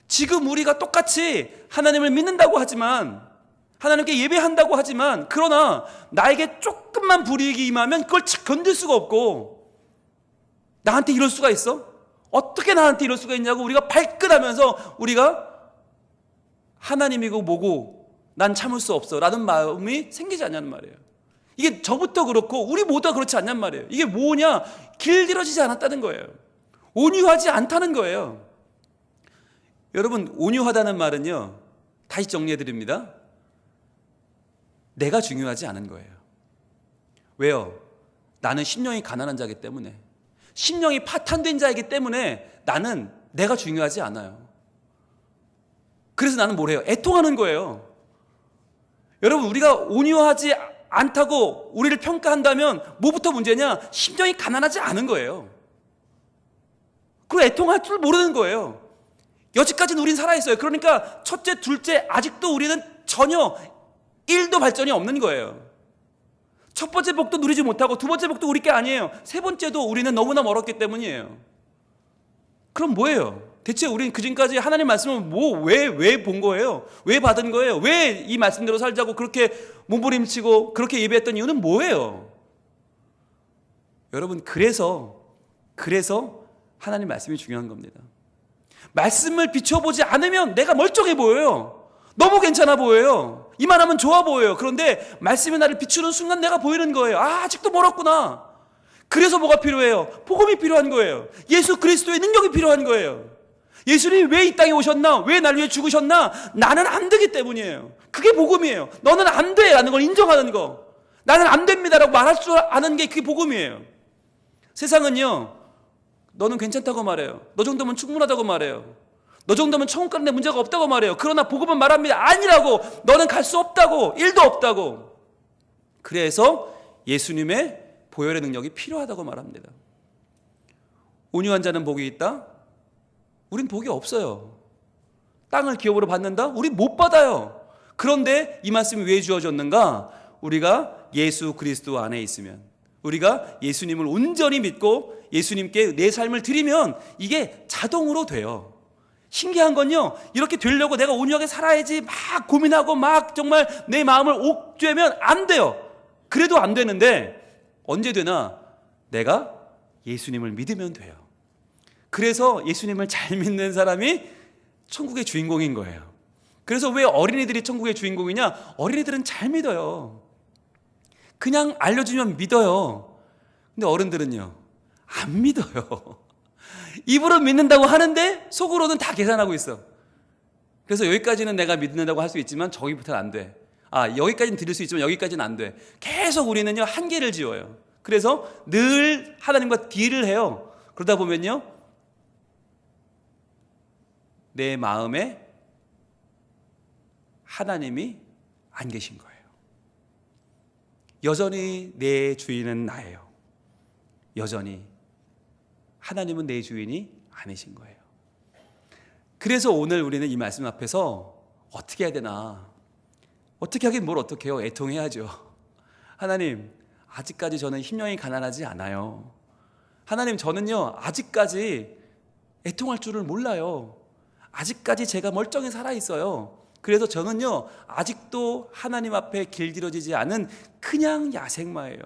지금 우리가 똑같이 하나님을 믿는다고 하지만 하나님께 예배한다고 하지만 그러나 나에게 조금만 불이익이 임하면 그걸 견딜 수가 없고 나한테 이럴 수가 있어? 어떻게 나한테 이럴 수가 있냐고 우리가 발끈하면서 우리가 하나님이고 뭐고 난 참을 수 없어 라는 마음이 생기지 않냐는 말이에요. 이게 저부터 그렇고 우리 모두가 그렇지 않냔 말이에요. 이게 뭐냐? 길들여지지 않았다는 거예요. 온유하지 않다는 거예요. 여러분, 온유하다는 말은요, 다시 정리해 드립니다. 내가 중요하지 않은 거예요. 왜요? 나는 심령이 가난한 자이기 때문에, 심령이 파탄된 자이기 때문에 나는 내가 중요하지 않아요. 그래서 나는 뭘 해요? 애통하는 거예요. 여러분, 우리가 온유하지 않다고 우리를 평가한다면 뭐부터 문제냐? 심령이 가난하지 않은 거예요. 그리고 애통할 줄 모르는 거예요. 여지까지는 우린 살아있어요. 그러니까 첫째, 둘째, 아직도 우리는 전혀 1도 발전이 없는 거예요. 첫 번째 복도 누리지 못하고 두 번째 복도 우리 게 아니에요. 세 번째도 우리는 너무나 멀었기 때문이에요. 그럼 뭐예요? 대체 우리는 그전까지 하나님 말씀을 왜 본 거예요? 왜 받은 거예요? 왜 이 말씀대로 살자고 그렇게 몸부림치고 그렇게 예배했던 이유는 뭐예요? 여러분, 그래서 하나님 말씀이 중요한 겁니다. 말씀을 비춰보지 않으면 내가 멀쩡해 보여요. 너무 괜찮아 보여요. 이만하면 좋아 보여요. 그런데 말씀이 나를 비추는 순간 내가 보이는 거예요. 아직도 멀었구나. 그래서 뭐가 필요해요? 복음이 필요한 거예요. 예수 그리스도의 능력이 필요한 거예요. 예수님이 왜 이 땅에 오셨나? 왜 날 위해 죽으셨나? 나는 안 되기 때문이에요. 그게 복음이에요. 너는 안 돼 라는 걸 인정하는 거. 나는 안 됩니다라고 말할 줄 아는 게 그게 복음이에요. 세상은요, 너는 괜찮다고 말해요. 너 정도면 충분하다고 말해요. 너 정도면 천국 가는 데 문제가 없다고 말해요. 그러나 복음은 말합니다. 아니라고. 너는 갈 수 없다고. 1도 없다고. 그래서 예수님의 보혈의 능력이 필요하다고 말합니다. 온유한 자는 복이 있다? 우린 복이 없어요. 땅을 기업으로 받는다? 우린 못 받아요. 그런데 이 말씀이 왜 주어졌는가? 우리가 예수 그리스도 안에 있으면, 우리가 예수님을 온전히 믿고 예수님께 내 삶을 드리면 이게 자동으로 돼요. 신기한 건요, 이렇게 되려고 내가 온유하게 살아야지 막 고민하고 막 정말 내 마음을 옥죄면 안 돼요. 그래도 안 되는데 언제 되나? 내가 예수님을 믿으면 돼요. 그래서 예수님을 잘 믿는 사람이 천국의 주인공인 거예요. 그래서 왜 어린이들이 천국의 주인공이냐? 어린이들은 잘 믿어요. 그냥 알려주면 믿어요. 근데 어른들은요, 안 믿어요. 입으로 믿는다고 하는데 속으로는 다 계산하고 있어. 그래서 여기까지는 내가 믿는다고 할 수 있지만 저기부터는 안 돼. 여기까지는 들을 수 있지만 여기까지는 안 돼. 계속 우리는요, 한계를 지어요. 그래서 늘 하나님과 딜을 해요. 그러다 보면요, 내 마음에 하나님이 안 계신 거예요. 여전히 내 주인은 나예요. 여전히 하나님은 내 주인이 아니신 거예요. 그래서 오늘 우리는 이 말씀 앞에서 어떻게 해야 되나? 어떻게 하긴 뭘 어떻게 해요? 애통해야죠. 하나님, 아직까지 저는 힘령이 가난하지 않아요. 하나님, 저는요, 아직까지 애통할 줄을 몰라요. 아직까지 제가 멀쩡히 살아있어요. 그래서 저는요, 아직도 하나님 앞에 길들여지지 않은 그냥 야생마예요.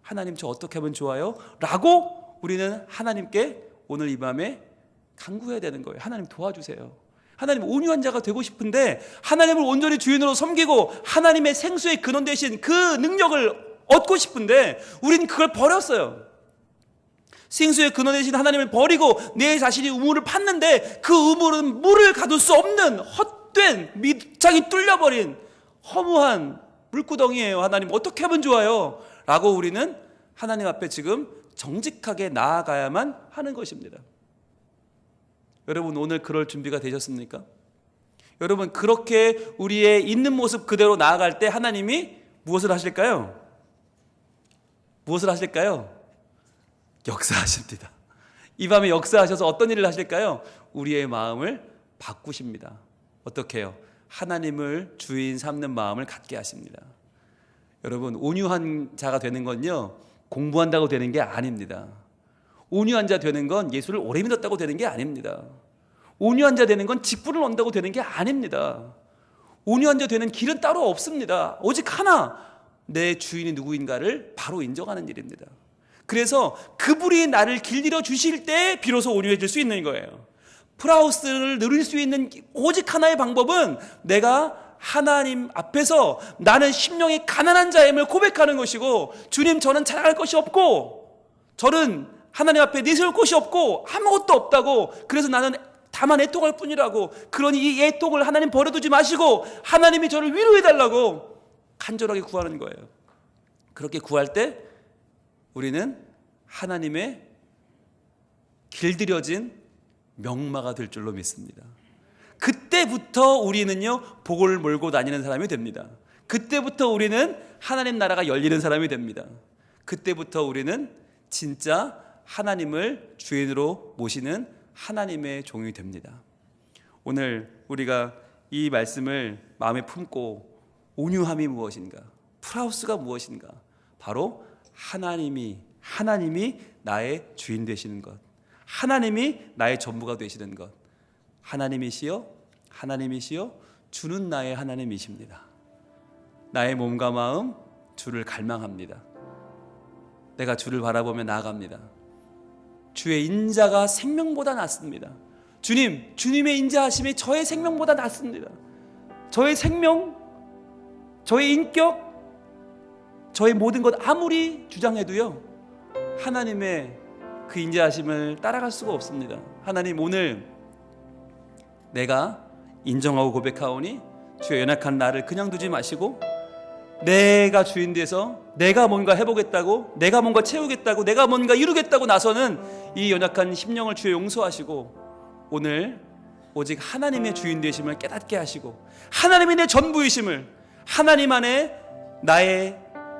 하나님, 저 어떻게 하면 좋아요? 라고 우리는 하나님께 오늘 이 밤에 간구해야 되는 거예요. 하나님 도와주세요. 하나님, 온유한 자가 되고 싶은데 하나님을 온전히 주인으로 섬기고 하나님의 생수의 근원 되신 그 능력을 얻고 싶은데 우린 그걸 버렸어요. 생수의 근원 되신 하나님을 버리고 내 자신이 우물을 팠는데 그 우물은 물을 가둘 수 없는 헛된 밑창이 뚫려버린 허무한 물구덩이에요. 하나님, 어떻게 하면 좋아요? 라고 우리는 하나님 앞에 지금 정직하게 나아가야만 하는 것입니다. 여러분, 오늘 그럴 준비가 되셨습니까? 여러분, 그렇게 우리의 있는 모습 그대로 나아갈 때 하나님이 무엇을 하실까요? 무엇을 하실까요? 역사하십니다. 이 밤에 역사하셔서 어떤 일을 하실까요? 우리의 마음을 바꾸십니다. 어떻게 해요? 하나님을 주인 삼는 마음을 갖게 하십니다. 여러분, 온유한 자가 되는 건요, 공부한다고 되는 게 아닙니다. 온유한 자 되는 건 예수를 오래 믿었다고 되는 게 아닙니다. 온유한 자 되는 건 직분을 얻는다고 되는 게 아닙니다. 온유한 자 되는 길은 따로 없습니다. 오직 하나, 내 주인이 누구인가를 바로 인정하는 일입니다. 그래서 그분이 나를 길들여 주실 때 비로소 온유해질 수 있는 거예요. 프라우스를 누릴 수 있는 오직 하나의 방법은 내가 하나님 앞에서 나는 심령이 가난한 자임을 고백하는 것이고, 주님, 저는 자랑할 것이 없고 저는 하나님 앞에 내세울 곳이 없고 아무것도 없다고, 그래서 나는 다만 애통할 뿐이라고, 그러니 이 애통을 하나님 버려두지 마시고 하나님이 저를 위로해달라고 간절하게 구하는 거예요. 그렇게 구할 때 우리는 하나님의 길들여진 명마가 될 줄로 믿습니다. 그때부터 우리는요, 복을 몰고 다니는 사람이 됩니다. 그때부터 우리는 하나님 나라가 열리는 사람이 됩니다. 그때부터 우리는 진짜 하나님을 주인으로 모시는 하나님의 종이 됩니다. 오늘 우리가 이 말씀을 마음에 품고 온유함이 무엇인가, 프라우스가 무엇인가, 바로 하나님이 나의 주인 되시는 것, 하나님이 나의 전부가 되시는 것, 하나님이시여 주는 나의 하나님이십니다. 나의 몸과 마음 주를 갈망합니다. 내가 주를 바라보며 나아갑니다. 주의 인자가 생명보다 낫습니다. 주님의 인자하심이 저의 생명보다 낫습니다. 저의 생명, 저의 인격, 저의 모든 것 아무리 주장해도요, 하나님의 그 인자하심을 따라갈 수가 없습니다. 하나님, 오늘 내가 인정하고 고백하오니 주의 연약한 나를 그냥 두지 마시고 내가 주인 돼서 내가 뭔가 해보겠다고, 내가 뭔가 채우겠다고, 내가 뭔가 이루겠다고 나서는 이 연약한 심령을 주여 용서하시고, 오늘 오직 하나님의 주인 되심을 깨닫게 하시고, 하나님이 내 전부이심을, 하나님 안에 나의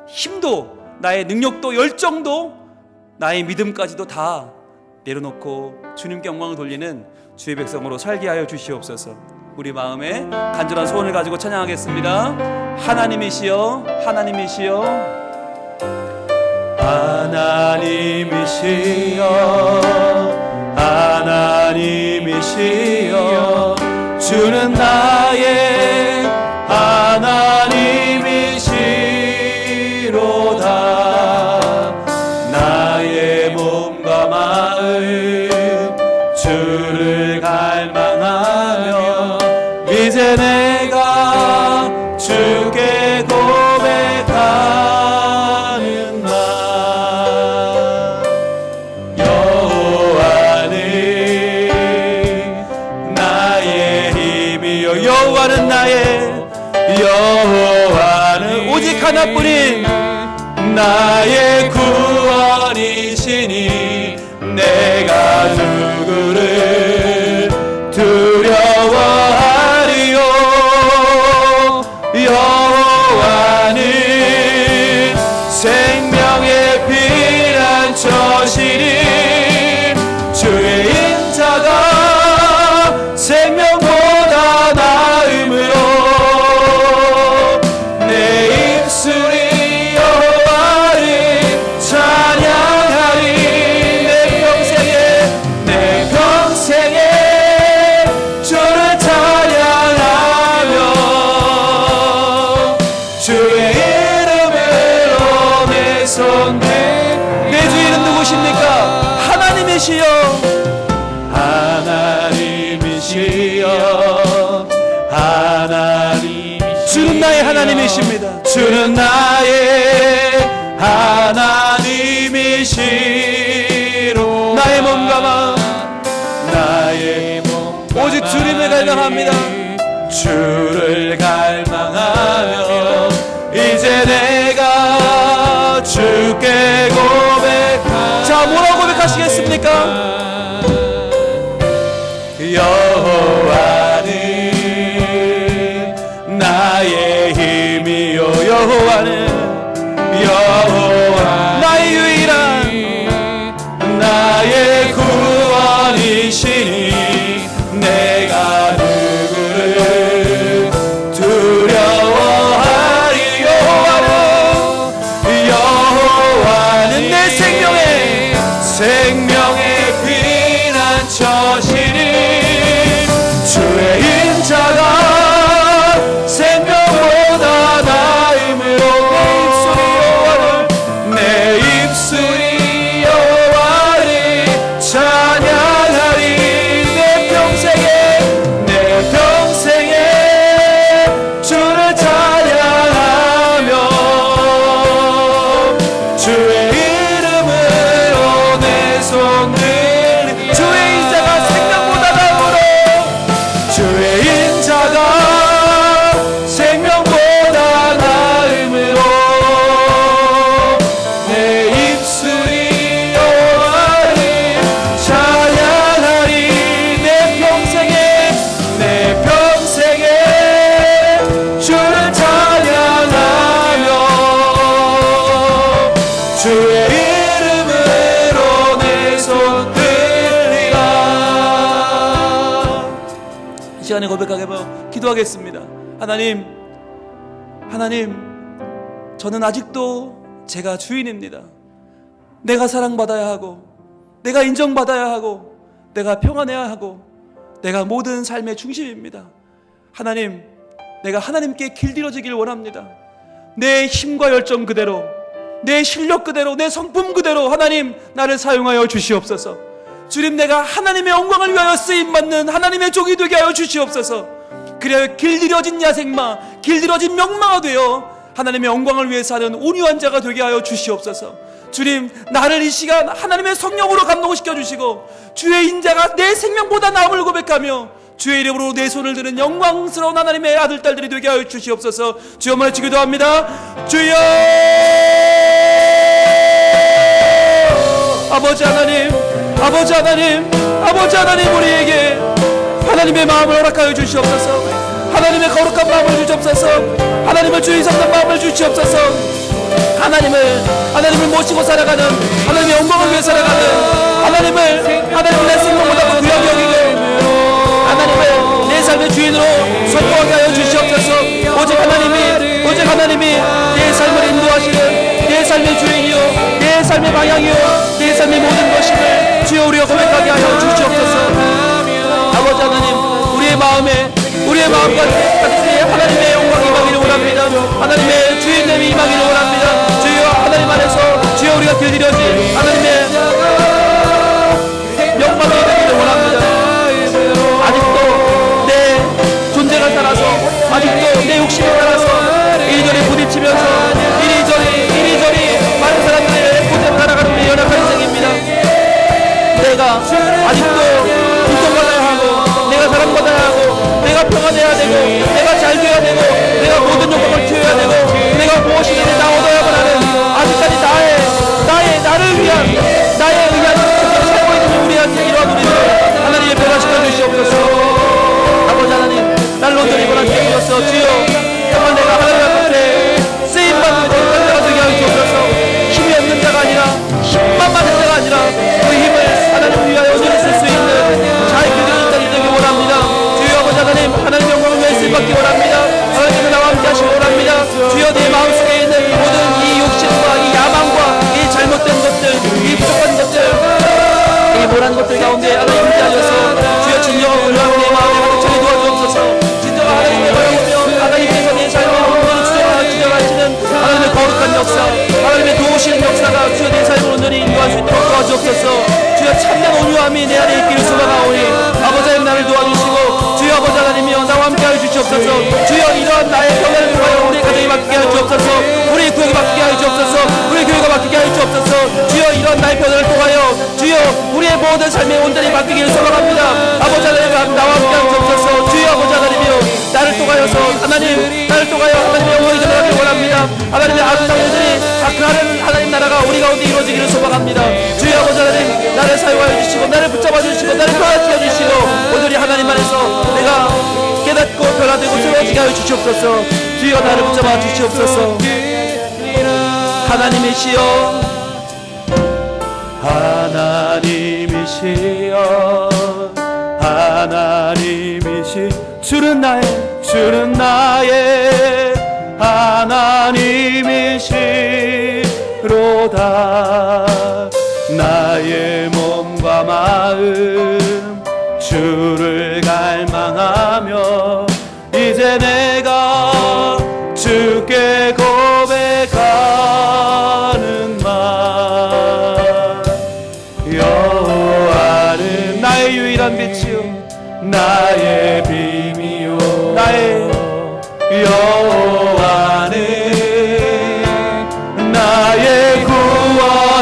힘도, 나의 능력도, 열정도, 나의 믿음까지도 다 내려놓고 주님께 영광을 돌리는 주의 백성으로 살게 하여 주시옵소서. 우리 마음에 간절한 소원을 가지고 찬양하겠습니다. 하나님이시여, 하나님이시여, 하나님이시여, 하나님이시여, 주는 나의 하나님이시로다. 나의 몸과 마음 주를 갈망하며 이제 내가 주께 고백하는 말, 여호와는 나의 힘이요, 여호와는 오직 하나뿐인 나의 구원이시니 내가 누구를 두려워하리요. 여호와는 생명의 피난처시니 주의 인자가 생명보다 나음으로 내 입술이 여호와를 찬양하리. 내 평생에 주를 찬양하며 주의 이름으로 내 손 들. 내 주인은 누구십니까? 하나님이시여, 하나님이시여, 하나님. 주는 나의 하나님이십니다. 주는 나의 하나님이시로. 나의 몸과 마음, 나의 몸 오직 주님을 갈망합니다. 주를 갈망하며 이제 내가 주께 고백하. 자, 뭐라고 고백하시겠습니까? 여호와는 나의 힘이요, 여호와는 나의 유일한 나의 구원이시니 내가 누구를 두려워하리. 여호와는 내 생명의 피난처시니 주의 인자가 생명보다 나음으로 내 입술이 여호와를 찬양하리. 내 평생에 주를 찬양하며 주의 이름으로 내 손 들리. 주의 인자가 생명보다 나음으로, 주의 인자가 생명보다 나음으로 내 입술이 여호와를 찬양하리. 내 평생에 주를 찬양하며 주의 이름으로 내 손 들리라. 이 시간에 고백하게 기도하겠습니다. 하나님, 저는 아직도 제가 주인입니다. 내가 사랑받아야 하고, 내가 인정받아야 하고, 내가 평안해야 하고, 내가 모든 삶의 중심입니다. 하나님, 내가 하나님께 길들여지길 원합니다. 내 힘과 열정 그대로, 내 실력 그대로, 내 성품 그대로 하나님 나를 사용하여 주시옵소서. 주님, 내가 하나님의 영광을 위하여 쓰임받는 하나님의 종이 되게 하여 주시옵소서. 그래야 길들여진 야생마, 길들여진 명마가 되어 하나님의 영광을 위해 사는 온유한 자가 되게 하여 주시옵소서. 주님, 나를 이 시간 하나님의 성령으로 감동시켜 주시고 주의 인자가 내 생명보다 나음을 고백하며 주의 이름으로 내 손을 드는 영광스러운 하나님의 아들 딸들이 되게 하여 주시옵소서. 주여 한번 외치 기도합니다. 주여! 아버지 하나님, 아버지 하나님, 아버지 하나님, 우리에게 하나님의 마음을 허락하여 주시옵소서. 하나님의 거룩한 마음을 주시옵소서. 하나님을 주의 삼는 마음을 주시옵소서. 하나님을 모시고 살아가는, 하나님의 영광을 위해 살아가는, 하나님을 내 생명보다 귀하게 여기고 하나님을 내 삶의 주인으로 선포하게 하여 주시옵소서. 오직 하나님이 내 삶을 인도하시는 내 삶의 주인이요, 내 삶의 방향이요, 내 삶의 모든 것임을 주여 우리가 고백하게 하여 주시옵소서. 아버지 하나님, 우리의 마음과 같이 하나님의 영광이 임하기를 원합니다. 하나님의 주인됨이 임하기를 원합니다. 주여 하나님 안에서 주여 우리가 길들여진 하나님의 영광이 되기를 원합니다. 아직도 내 존재가 살아서, 아직도 내 욕심이 살아서 이리저리 부딪히면서 이리저리 많은 사람들의 곳에 살아가는 우리 연약한 인생입니다. 내가 아직도 인정받아야 하고, 내가 사랑받아야 하고, 내가 평안해야 되고, 내가 잘 돼야 되고, 내가 모든 욕망을 키워야 되고, 내가 무엇이든 다 얻어야만 하는, 아직까지 나를 위한 살고 있는 우리한테 이러한 우리를 하나님의 변화시켜 주시옵소서. 아버지 하나님, 날 온전히 변화시켜 주셔서 주여, 정말 내가 하나님 앞에 쓰임받는 자가 되게 하여 주옵소서. 힘이 없는 자가 아니라, 힘만 많은 자가 아니라 그 힘을 하나님 위하여 온전히 쓸 수 있는 잘 기도하는 자들이 되기 원합니다. 주여 아버지 하나님, 하나님의 영광을 위해 쓰임받기 원합니다. 하나님께서 나와 함께 하시기 원합니다. 주여 내 마음속에 있는 모든 이 욕심과 이 야망과 이 잘못된 것들, 이 부족한 것들, 이 모난 것들 가운데 하나님 함께하셔서 주여 진정한 온유함 내 마음에 가득 차게 도와주옵소서. 진정한 하나님의 바라보며 하나님께서 내 삶을 온전히 주장하시는 하나님의 거룩한 역사, 하나님의 도우시는 역사가 주여 내 삶을 온전히 인도할 수 있도록 도와주옵소서. 주여 참된 온유함이 내 안에 있기를 소망하오니 아버지 하나님 나를 도와주시고, 주여 아버지 하나님이여 나와 함께하여 주시옵소서. 주여 이러한 나의 평안을 통하여 우리 가정이 바뀌게 하여 주옵소서. 우리 구역이 바뀌게 하여 주옵소서. 우리 교회가 바뀌게 하여 주옵소서. 주여 이러한 나의 평안을 통하여 주여 우리의 모든 삶이 온전히 바뀌기를 소망합니다. 아버지 하나님 나와 함께하여 주옵소서. 주여 아버지 하나님이여 나를 통하여서 나를 통하여 하나님의 영광이 전하기를 원합니다. 하나님의 아름다운 일들이 그 하나님 나라가 우리 가운데 이루어지기를 소망합니다. 주여 아버지 하나님 나를 사용하여 주시고, 나를 붙잡아 주시고, 나를 변화시켜 주시고, 오늘이 하나님 안에서 내가 깨닫고 변화되고 새로워지게 하여 주시옵소서. 주여 나를 붙잡아 주시옵소서. 하나님이시여, 하나님이시여, 하나님이시 주는 나의 하나님이시로다. 나의 몸과 마음 주를 갈망하며 이제 내가 주께 고백하는 말. 여호와는 나의 유일한 빛이요, 나의 비밀이요, 나의 여호와는 나의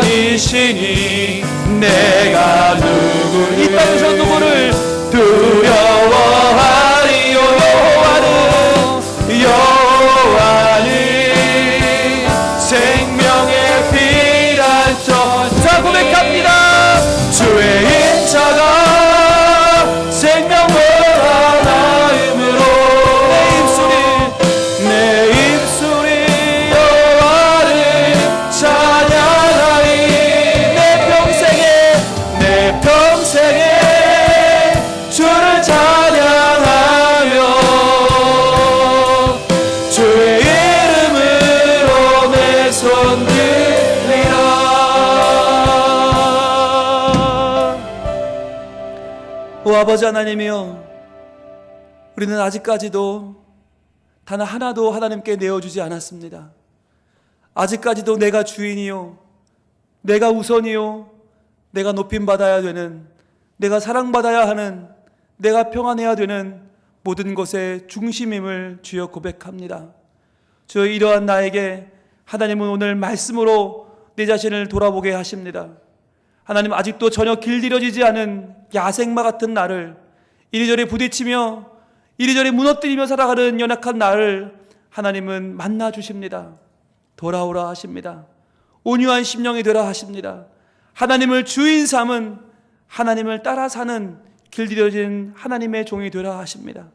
구원이시니 내가 이 땅에서 누구를 두려워하리요. 여호와는 생명의 피난처. 자 고백합니다. 주의 인자가 생명을 하나님으로 내 입술이 여호와를 찬양하리. 내 평생에 주를 찬양하며 주의 이름으로 내 손 들리라. 오 아버지 하나님이여, 우리는 아직까지도 단 하나도 하나님께 내어주지 않았습니다. 아직까지도 내가 주인이요, 내가 우선이요, 내가 높임받아야 되는, 내가 사랑받아야 하는, 내가 평안해야 되는 모든 것의 중심임을 주여 고백합니다. 주여 이러한 나에게 하나님은 오늘 말씀으로 내 자신을 돌아보게 하십니다. 하나님 아직도 전혀 길들여지지 않은 야생마 같은 나를 이리저리 부딪히며 이리저리 무너뜨리며 살아가는 연약한 나를 하나님은 만나 주십니다. 돌아오라 하십니다. 온유한 심령이 되라 하십니다. 하나님을 주인 삼은, 하나님을 따라 사는 길들여진 하나님의 종이 되라 하십니다.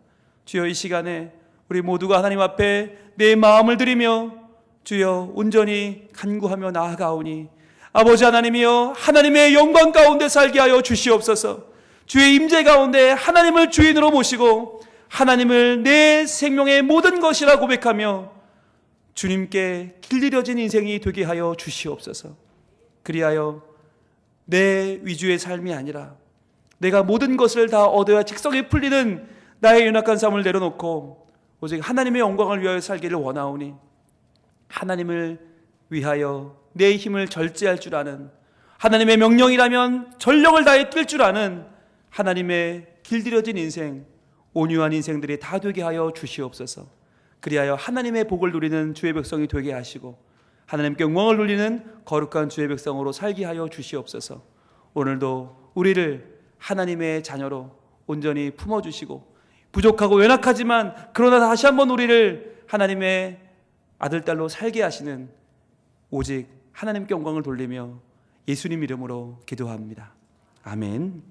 주여, 이 시간에 우리 모두가 하나님 앞에 내 마음을 드리며 주여 온전히 간구하며 나아가오니 아버지 하나님이여, 하나님의 영광 가운데 살게 하여 주시옵소서. 주의 임재 가운데 하나님을 주인으로 모시고 하나님을 내 생명의 모든 것이라 고백하며 주님께 길들여진 인생이 되게 하여 주시옵소서. 그리하여 내 위주의 삶이 아니라 내가 모든 것을 다 얻어야 직성이 풀리는 나의 연약한 삶을 내려놓고 오직 하나님의 영광을 위하여 살기를 원하오니 하나님을 위하여 내 힘을 절제할 줄 아는, 하나님의 명령이라면 전력을 다해 뛸 줄 아는 하나님의 길들여진 인생, 온유한 인생들이 다 되게 하여 주시옵소서. 그리하여 하나님의 복을 누리는 주의 백성이 되게 하시고 하나님께 영광을 돌리는 거룩한 주의 백성으로 살게 하여 주시옵소서. 오늘도 우리를 하나님의 자녀로 온전히 품어주시고 부족하고 연약하지만 그러나 다시 한번 우리를 하나님의 아들, 딸로 살게 하시는 오직 하나님께 영광을 돌리며 예수님 이름으로 기도합니다. 아멘.